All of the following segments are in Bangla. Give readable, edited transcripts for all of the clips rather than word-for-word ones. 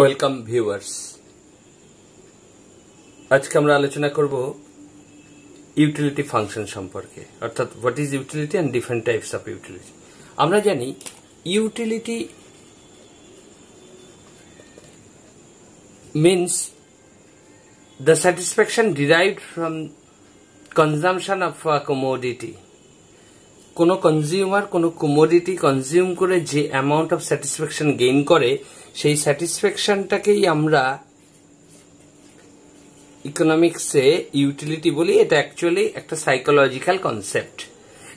Welcome viewers. আজকে আমরা আলোচনা করব ইউটিলিটি ফাংশন সম্পর্কে, অর্থাৎ what is utility and different types of utility. আমরা জানি utility means the satisfaction derived from consumption of a commodity. কোনো কনজিউমার কোনো কমোডিটি কনজিউম করে যে অ্যামাউন্ট অফ স্যাটিসফ্যাকশন গেইন করে, সেই স্যাটিসফ্যাকশনটাকেই আমরা ইকোনমিক্সে ইউটিলিটি বলি। এটা অ্যাকচুয়ালি একটা সাইকোলজিক্যাল কনসেপ্ট,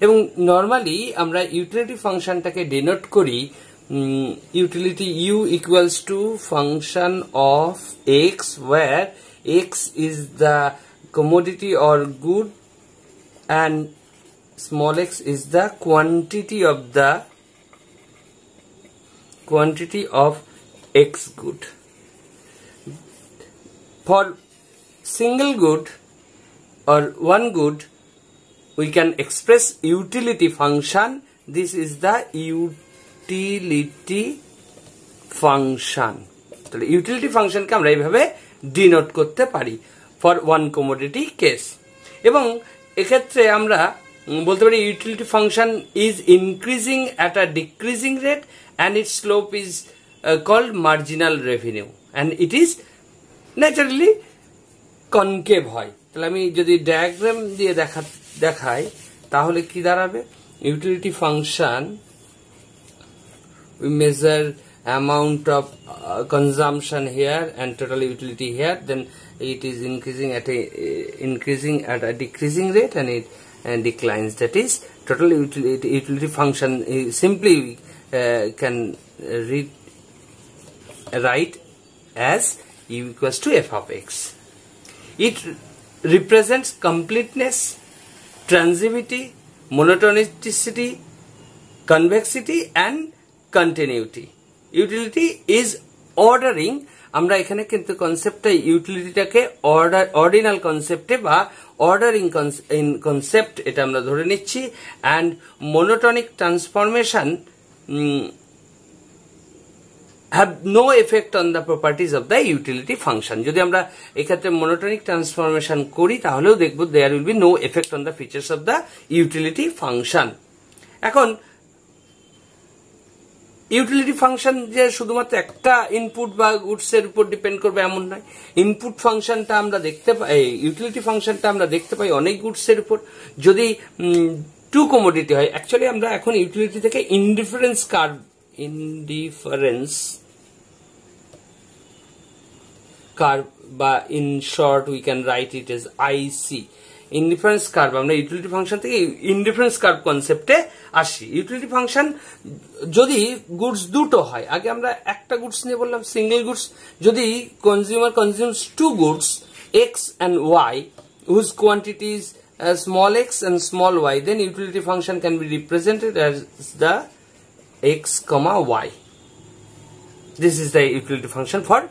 এবং নর্মালি আমরা ইউটিলিটি ফাংশনটাকে ডিনোট করি utility u equals to function of x, where x is the commodity or good and small x is the quantity of x good. For single good or one good, we can express utility function. This is the utility function. তাহলে ইউটিলিটি ফাংশনকে আমরা এইভাবে ডিনোট করতে পারি ফর ওয়ান কমোডিটি কেস। এবং এক্ষেত্রে আমরা বলতে পারি utility function is increasing at a decreasing rate and its slope is called marginal revenue and it is naturally concave হয়। তাহলে আমি যদি ডায়াগ্রাম দিয়ে দেখাই তাহলে কি দাঁড়াবে? Utility function, we measure amount of consumption here and total utility here, then it is increasing at a decreasing rate and it declines. That is total utility function is simply can write as u equals to f of x. It represents completeness, transitivity, monotonicity, convexity and continuity. Utility is ordering. আমরা এখানে কিন্তু কনসেপ্টটা ইউটিলিটিটাকে অর্ডিনাল কনসেপ্টে বা অর্ডারিং কনসেপ্ট এটা আমরা ধরে নিচ্ছি। And monotonic transformation have no effect on the properties of the utility function. যদি আমরা এক্ষেত্রে মোনোটনিক ট্রান্সফরমেশন করি তাহলেও দেখব there will be no effect on the features of the utility function. এখন ইউটিলিটি ফাংশন যে শুধুমাত্র একটা ইনপুট বা গুডস এর উপর ডিপেন্ড করবে এমন নয়। ইনপুট ফাংশনটা আমরা দেখতে পাই, ইউটিলিটি ফাংশনটা আমরা দেখতে পাই অনেক গুডস এর উপর। যদি টু কমোডিটি হয়, অ্যাকচুয়ালি আমরা এখন ইউটিলিটি থেকে ইনডিফারেন্স কার্ভ বা in short we can write it age IC, indifference curve. আমরা ইউটিলিটি ফাংশন থেকে ইনডিফারেন্স কার্ভ কনসেপ্টে আসি। ইউটিলিটি ফাংশন যদি গুডস দুটো হয়, আগে আমরা একটা গুডস নিয়ে বললাম সিঙ্গেল গুডস। যদি consumer consumes two goods x and y whose quantities small x and small y, then utility function can be represented as the x comma y. This is the utility function for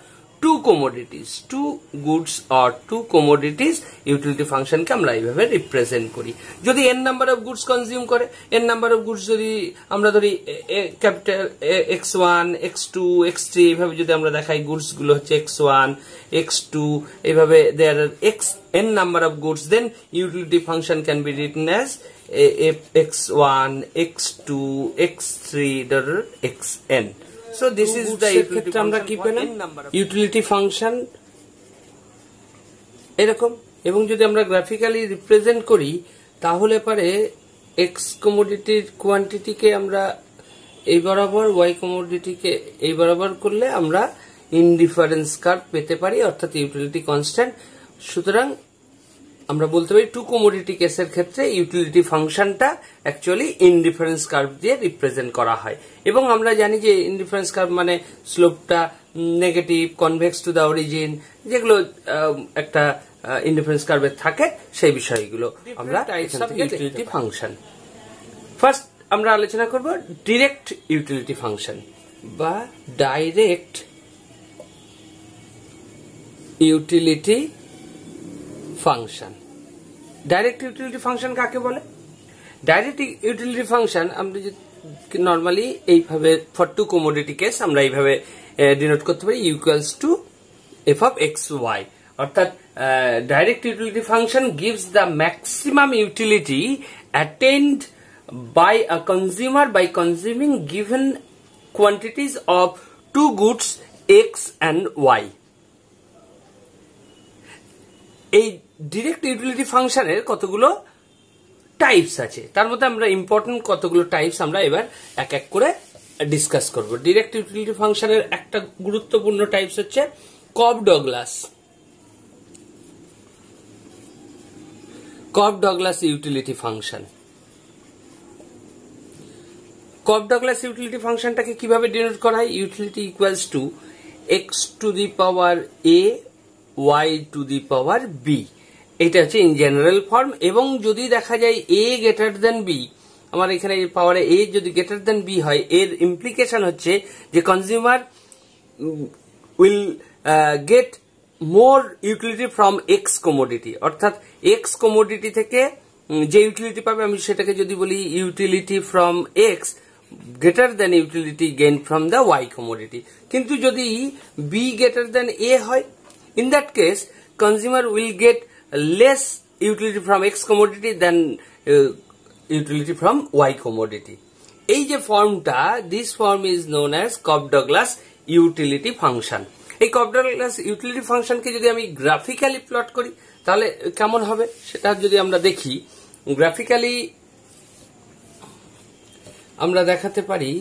two commodities, two goods or two commodities, utility function কে আমরা এইভাবে রিপ্রেজেন্ট করি। যদি n number of goods consume করে, n নাম্বার অফ গুডস যদি আমরা ধরি ক্যাপিটাল x1 x2 x3 এইভাবে যদি আমরা দেখাই, গুডস গুলো হচ্ছে x1 x2 এইভাবে there are n number of goods, then utility function can be written as x1 x2 x3 xn. So this is the ক্ষেত্রে আমরা কি পেলাম? ইউটিলিটি ফাংশন এরকম। এবং যদি আমরা গ্রাফিক্যালি রিপ্রেজেন্ট করি তাহলে পারে এক্স কমোডিটির কোয়ান্টিটিকে আমরা এই বরাবর, ওয়াই কমোডিটিকে এই বরাবর করলে আমরা ইনডিফারেন্স কার্ভ পেতে পারি, অর্থাৎ ইউটিলিটি কনস্ট্যান্ট। সুতরাং আমরা বলতে পারি টু কমোডিটি কেসের ক্ষেত্রে ইউটিলিটি ফাংশনটা অ্যাকচুয়ালি ইনডিফারেন্স কার্ভ দিয়ে রিপ্রেজেন্ট করা হয়। এবং আমরা জানি যে ইনডিফারেন্স কার্ভ মানে স্লোপটা negative, convex to the origin, যেগুলো একটা ইনডিফারেন্স কার্ভের থাকে সেই বিষয়গুলো আমরা ইউটিলিটি ফাংশন। ফার্স্ট আমরা আলোচনা করব ডিরেক্ট ইউটিলিটি ফাংশন বা direct utility function. Direct utility function কাকে বলে? ডাইরেক্ট ইউটিলিটি ফাংশন আমরা নর্মালি এইভাবে ফর টু কমোডিটি কেস আমরা এইভাবে ডিনোট করতে পারি equals to F of X Y, অর্থাৎ direct utility function gives the maximum utility attained by a consumer by consuming given quantities of two goods X and Y. এই ডিরেক্ট ইউটিলিটি ফাংশনের কতগুলো টাইপস আছে, তার মধ্যে আমরা ইম্পর্টেন্ট কতগুলো টাইপস আমরা এবার এক এক করে ডিসকাস করব। ডিরেক্ট ইউটিলিটি ফাংশনের একটা গুরুত্বপূর্ণ টাইপস হচ্ছে Cobb Douglas utility function. Cobb Douglas utility ফাংশনটাকে কিভাবে ডিনোট করা হয়? Utility equals to x to the power a y to the power b, এটা হচ্ছে ইন জেনারেল ফর্ম। এবং যদি দেখা যায় এ গ্রেটার দেন বি, আমার এখানে পাওয়ারে এ যদি গ্রেটার দেন বি হয়, এর ইমপ্লিকেশন হচ্ছে যে consumer will get more utility from x commodity, অর্থাৎ এক্স কমোডিটি থেকে যে ইউটিলিটি পাবে আমি সেটাকে যদি বলি utility from x greater than utility gained from the Y commodity. কিন্তু যদি B greater than A হয়, in that case consumer will get less utility from X commodity than utility from Y commodity. এই যে ফর্মটা, this form is known as Cobb-Douglas utility function. এই Cobb-Douglas utility function কে যদি আমি গ্রাফিক্যালি প্লট করি তাহলে কেমন হবে সেটা যদি আমরা দেখি। গ্রাফিক্যালি আমরা দেখাতে পারি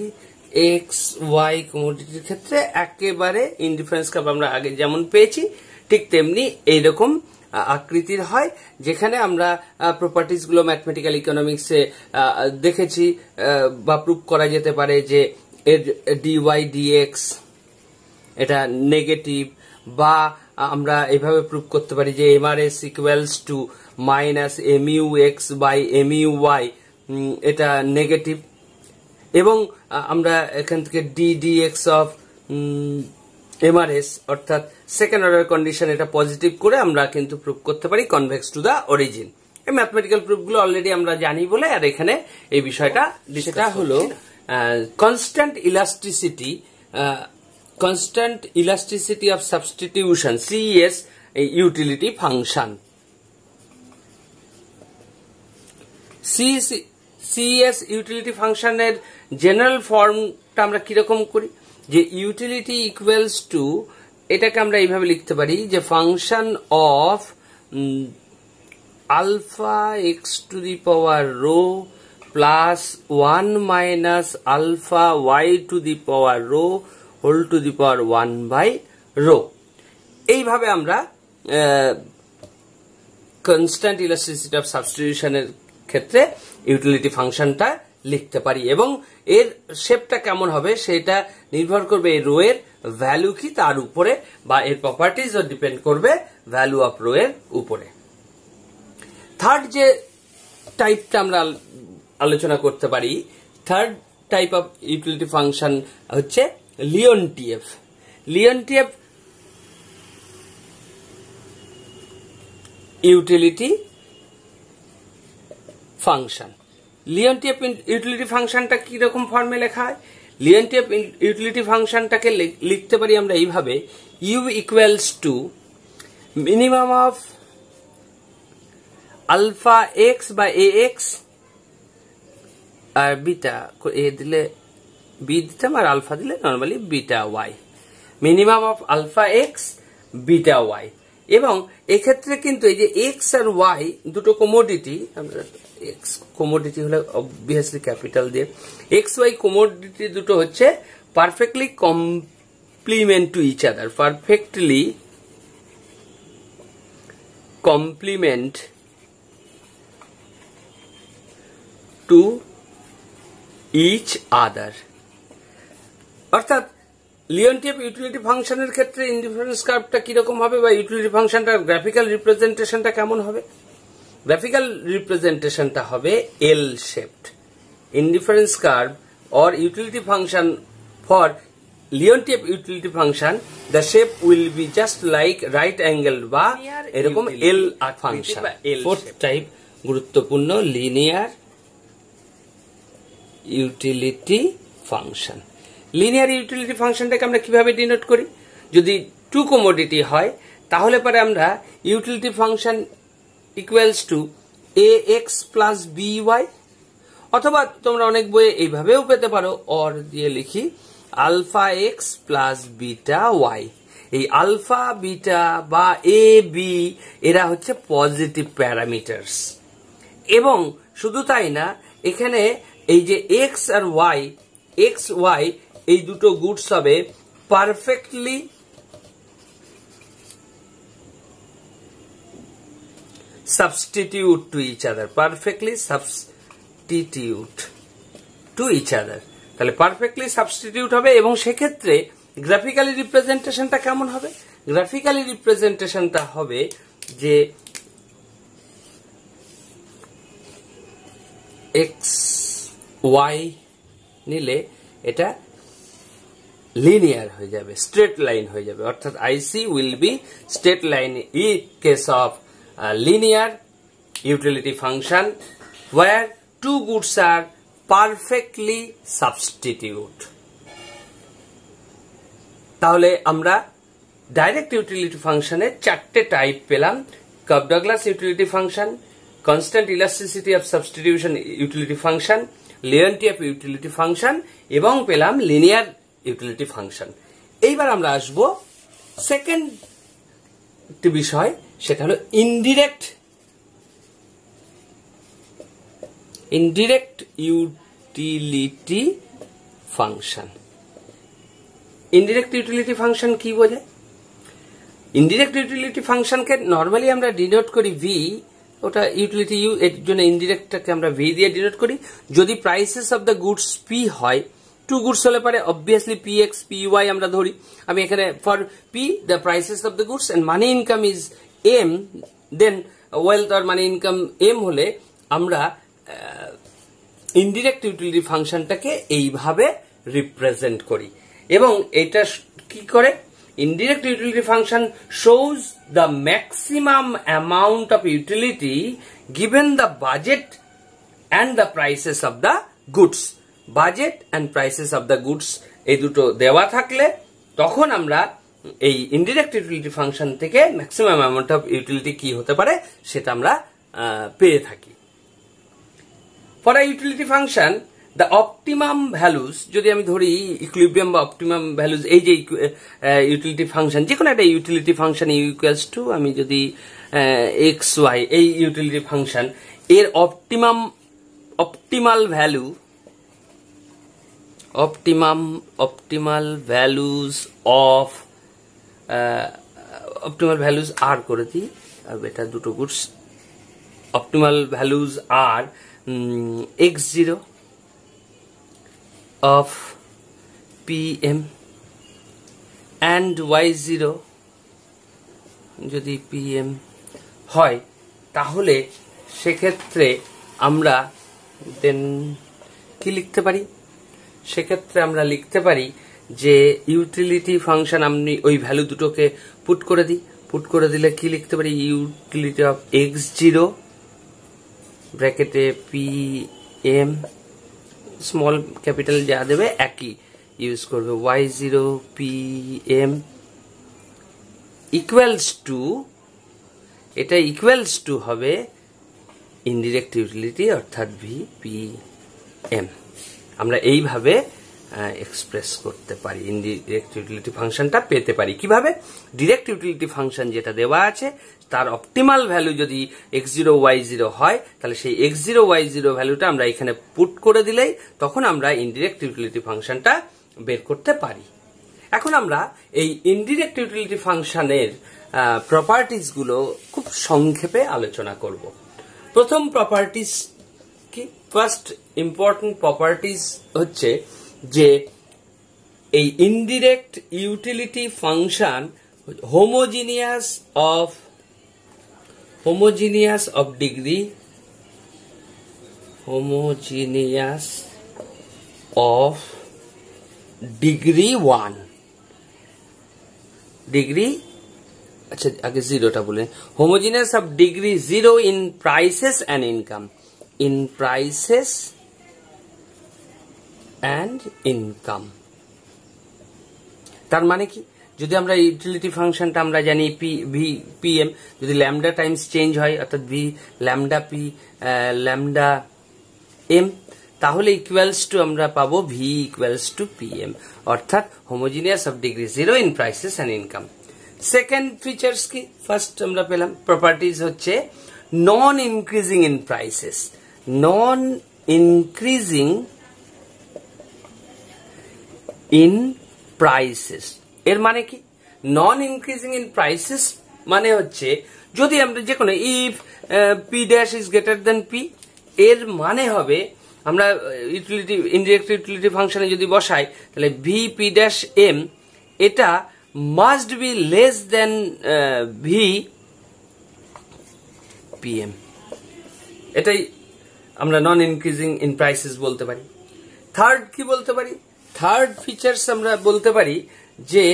এক্স ওয়াই কমোডিটির ক্ষেত্রে একেবারে ইনডিফারেন্স কার্ভ আমরা আগে যেমন পেয়েছি ঠিক তেমনি এইরকম আকৃতির হয়, যেখানে আমরা প্রপার্টিজ গুলো ম্যাথমেটিক্যাল ইকোনমিক্সে দেখেছি বা প্রুভ করা যেতে পারে যে এর ডিওয়াই ডিএক্স এটা নেগেটিভ, বা আমরা এভাবে প্রুভ করতে পারি যে MRS equals to minus MU x by MU y, এটা নেগেটিভ। এবং আমরা এখান থেকে ডিডিএক্স অফ এমআরএস অর্থাৎ সেকেন্ড অর্ডার কন্ডিশন এটা পজিটিভ করে আমরা কিন্তু প্রুভ করতে পারি কনভেক্স টু দা অরিজিন। এই ম্যাথমেটিক্যাল প্রুফগুলো অলরেডি আমরা জানি বলে আর এখানে এই বিষয়টা সেটা হলো constant elasticity of substitution CES utility function. CES utility ফাংশনের জেনারেল ফর্মটা আমরা কিরকম করি, যে ইউটিলিটি ইকুয়ালস টু, এটাকে আমরা এইভাবে লিখতে পারি যে function of alpha x to the power rho plus 1 minus alpha y to the power rho whole to the power 1 by rho. এইভাবে আমরা কনস্ট্যান্ট ইলাস্টিসিটি অফ সাবস্টিটিউশনের ক্ষেত্রে ইউটিলিটি ফাংশনটা লিখতে পারি, এবং এর শেপটা কেমন হবে সেটা নির্ভর করবে এই রো এর ভ্যালু কি তার উপরে, বা এর প্রপার্টিজও ডিপেন্ড করবে ভ্যালু অফ রো এর উপরে। থার্ড যে টাইপটা আমরা আলোচনা করতে পারি, third type of utility function হচ্ছে লিওনটিয়েভ ইউটিলিটি ফাংশন। লিওনটিয়েভ ইউটিলিটি ফাংশনটা কিরকম ফর্মে লেখা হয়? লিওনটিয়েভ ইউটিলিটি ফাংশনটাকে লিখতে পারি আমরা এইভাবে, u equals to minimum of alpha x বা এ এক্স, আর বিটা এ দিলে বি দিতাম আর আলফা দিলে normally beta y, minimum of alpha x beta y. এবং এক্ষেত্রে কিন্তু এই যে এক্স আর ওয়াই দুটো কমোডিটি, আমরা এক্স কমোডিটি হলে অবভিয়াসলি ক্যাপিটাল দিয়ে, এক্স ওয়াই কমোডিটি দুটো হচ্ছে perfectly complement to each other, perfectly complement to each other. অর্থাৎ লিওনটিয়েভ ইউটিলিটি ফাংশনের ক্ষেত্রে ইনডিফারেন্স কার্ভটা কিরকম হবে, বা ইউটিলিটি ফাংশনটার গ্রাফিক্যাল রিপ্রেজেন্টেশনটা কেমন হবে? গ্রাফিক্যাল রিপ্রেজেন্টেশনটা হবে L shaped. Indifference curve or utility function for Leontief utility function, the shape will be just like right angle বা এরকম এল ফাংশন। ফোর্থ টাইপ গুরুত্বপূর্ণ, linear utility function. Linear utility ফাংশনটাকে আমরা কিভাবে ডিনোট করি? যদি টু কমোডিটি হয় তাহলে পরে আমরা utility function equals to ax plus by, অথবা তোমরা অনেক বইয়ে এইভাবেও পেতে পারো, অর দিয়ে লিখি alpha x plus beta y. এই আলফা বিটা বা এ বি এরা হচ্ছে পজিটিভ প্যারামিটার্স। এবং শুধু তাই না, এখানে এই যে এক্স আর ওয়াই, এক্স ওয়াই এই দুটো গুডস হবে perfectly substitute to each other, perfectly substitute to each other। তাহলে পারফেক্টলি সাবস্টিটিউট হবে, এবং সেক্ষেত্রে গ্রাফিক্যালি রিপ্রেজেন্টেশনটা কেমন হবে? গ্রাফিক্যালি রিপ্রেজেন্টেশনটা হবে যে এক্স ওয়াই নিলে এটা লিনিয়ার হয়ে যাবে, স্ট্রেট লাইন হয়ে যাবে, অর্থাৎ IC will be straight line in case of linear utility function where two goods are perfectly substitute। তাহলে আমরা ডাইরেক্ট ইউটিলিটি ফাংশনের চারটে টাইপ পেলাম: curve-Douglas utility function, constant elasticity of substitution utility function, linearity of utility function, এবং পেলাম লিনিয়ার ইউটিলিটি ফাংশন। এইবার আমরা আসব সেকেন্ড বিষয়, সেটা হলো indirect utility function. Indirect utility function কি বোঝায়? ইনডিরেক্ট ইউটিলিটি ফাংশনকে নর্মালি আমরা ডিনোট করি ভি, ওটা ইউটিলিটি ইউ, এর জন্য ইনডিরেক্টটাকে আমরা ভি দিয়ে ডিনোট করি। যদি prices of the goods p হয়, টু গুডস হলে পারে obviously p x p y আমরা ধরি। আমি এখানে for p the prices of the goods and money income is m, then wealth আর মানি ইনকাম এম হলে আমরা ইনডিরেক্ট ইউটিলিটি ফাংশনটাকে এইভাবে রিপ্রেজেন্ট করি। এবং এটা কি করে? Indirect utility function shows the maximum amount of utility given the budget and the prices of the goods. Budget and prices of the goods এই দুটো দেওয়া থাকলে তখন আমরা এই ইনডিরেক্ট ইউটিলিটি ফাংশন থেকে ম্যাক্সিমাম অ্যামাউন্ট অফ ইউটিলিটি কি হতে পারে সেটা আমরা পেয়ে থাকি। For a utility function the optimum values, যদি আমি ধরি ইকুইলিব্রিয়াম বা অপটিমাম ভ্যালুস, এই যে ইউটিলিটি ফাংশন, যে কোনো একটা ইউটিলিটি ফাংশন ইকুয়ালস টু, আমি যদি এক্স ওয়াই এই ইউটিলিটি ফাংশন এর optimal value, optimal values are করে দিই, এটা দুটো goods. optimal values are x0 of pm and y0 যদি pm হয়, তাহলে সেক্ষেত্রে আমরা দেন কি লিখতে পারি? সেক্ষেত্রে আমরা লিখতে পারি যে ইউটিলিটি ফাংশন আমি ওই ভ্যালু দুটোকে পুট করে দিই। পুট করে দিলে কি লিখতে পারি? ইউটিলিটি অফ x0 ব্র্যাকেটে পি এম, স্মল ক্যাপিটাল যা দেবে একই ইউজ করবে, y0 p m equals to, এটা ইকুয়ালস টু হবে ইনডিরেক্ট ইউটিলিটি অর্থাৎ ভি পি এম। আমরা এইভাবে এক্সপ্রেস করতে পারি, ইনডিরেক্ট ইউটিলিটি ফাংশনটা পেতে পারি। কিভাবে? ডিরেক্ট ইউটিলিটি ফাংশন যেটা দেওয়া আছে তার অপটিমাল ভ্যালু যদি x0 y0 হয়, তাহলে সেই x0 y0 ভ্যালুটা আমরা এখানে পুট করে দিলেই তখন আমরা ইনডিরেক্ট ইউটিলিটি ফাংশনটা বের করতে পারি। এখন আমরা এই ইনডিরেক্ট ইউটিলিটি ফাংশনের প্রপার্টিজ গুলো খুব সংক্ষেপে আলোচনা করব। প্রথম প্রপার্টিজ কি? ফার্স্ট ইম্পর্টেন্ট প্রপার্টিজ হচ্ছে যে এই indirect utility function homogeneous of degree, homogeneous of degree 1, degree, আচ্ছা আগে জিরোটা বলে, homogeneous of degree 0 in prices and income, in prices and income, তার মানে কি, যদি আমরা ইউটিলিটি ফাংশনটা আমরা জানি pm, যদি ল্যামডা টাইমস চেঞ্জ হয় অর্থাৎ v lambda p lambda m, তাহলে ইকুয়ালস টু আমরা পাবো v ইকুয়ালস টু pm, অর্থাৎ homogeneous of degree 0 in prices and income. Second features কি, ফার্স্ট আমরা পেলাম প্রপার্টিজ হচ্ছে non increasing in prices, non increasing in prices. এর মানে কি, নন ইনক্রিজিং ইন প্রাইসেস মানে হচ্ছে যদি আমরা যে কোনো if p dash is greater than p, এর মানে হবে আমরা ইউটিলিটি ইনডিরেক্ট ইউটিলিটি ফাংশনে যদি বসাই তাহলে v p ড্যাশ m এটা must be less than v pm, এটাই আমরা নন ইনক্রিজিং ইন প্রাইসেস বলতে পারি। থার্ড কি বলতে পারি, থার্ড ফিচার্স আমরা বলতে পারি যে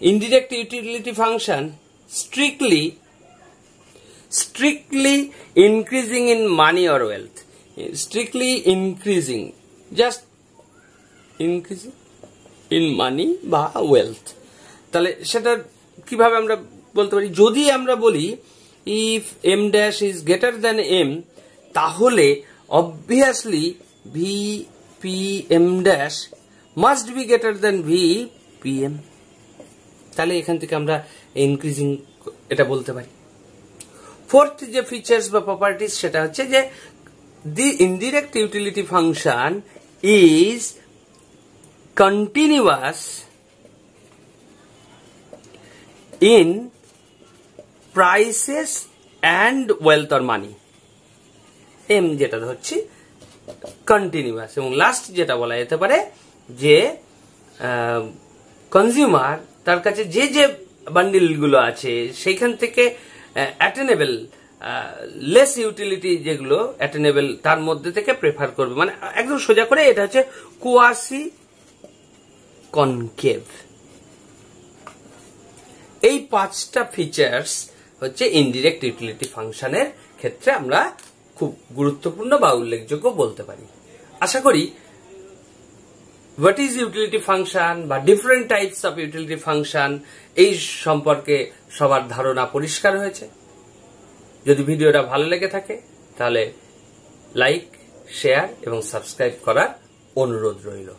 indirect utility function strictly increasing in money or wealth, strictly increasing, just increasing in money বা wealth। তাহলে সেটা কিভাবে আমরা বলতে পারি, যদি আমরা বলি if m dash is greater than m, তাহলে obviously v p m dash must be greater than v pm, তাহলে এখান থেকে আমরা ইনক্রিজিং এটা বলতে পারি। ফোর্থ যে ফিচার্স বা প্রপার্টিজ সেটা হচ্ছে যে the indirect utility function is continuous in prices and wealth or money. M যেটা ধরছি কন্টিনিউয়াস, এবং লাস্ট যেটা বলা যেতে পারে যে কনজিউমার তার কাছে যে যে বান্ডিল গুলো আছে সেইখান থেকে অ্যাটেনেবল লেস ইউটিলিটি যেগুলো অ্যাটেনেবল তার মধ্যে থেকে প্রেফার করবে, মানে একদম সোজা করে এটা হচ্ছে কোয়াসি কনকেভ। এই পাঁচটা ফিচার্স হচ্ছে ইনডিরেক্ট ইউটিলিটি ফাংশনের ক্ষেত্রে আমরা খুব গুরুত্বপূর্ণ বা উল্লেখযোগ্য বলতে পারি। আশা করি হোয়াট ইজ ইউটিলিটি ফাংশন বা different types of utility function এই সম্পর্কে সবার ধারণা পরিষ্কার হয়েছে। যদি ভিডিওটা ভালো লেগে থাকে তাহলে লাইক, শেয়ার এবং সাবস্ক্রাইব করার অনুরোধ রইল।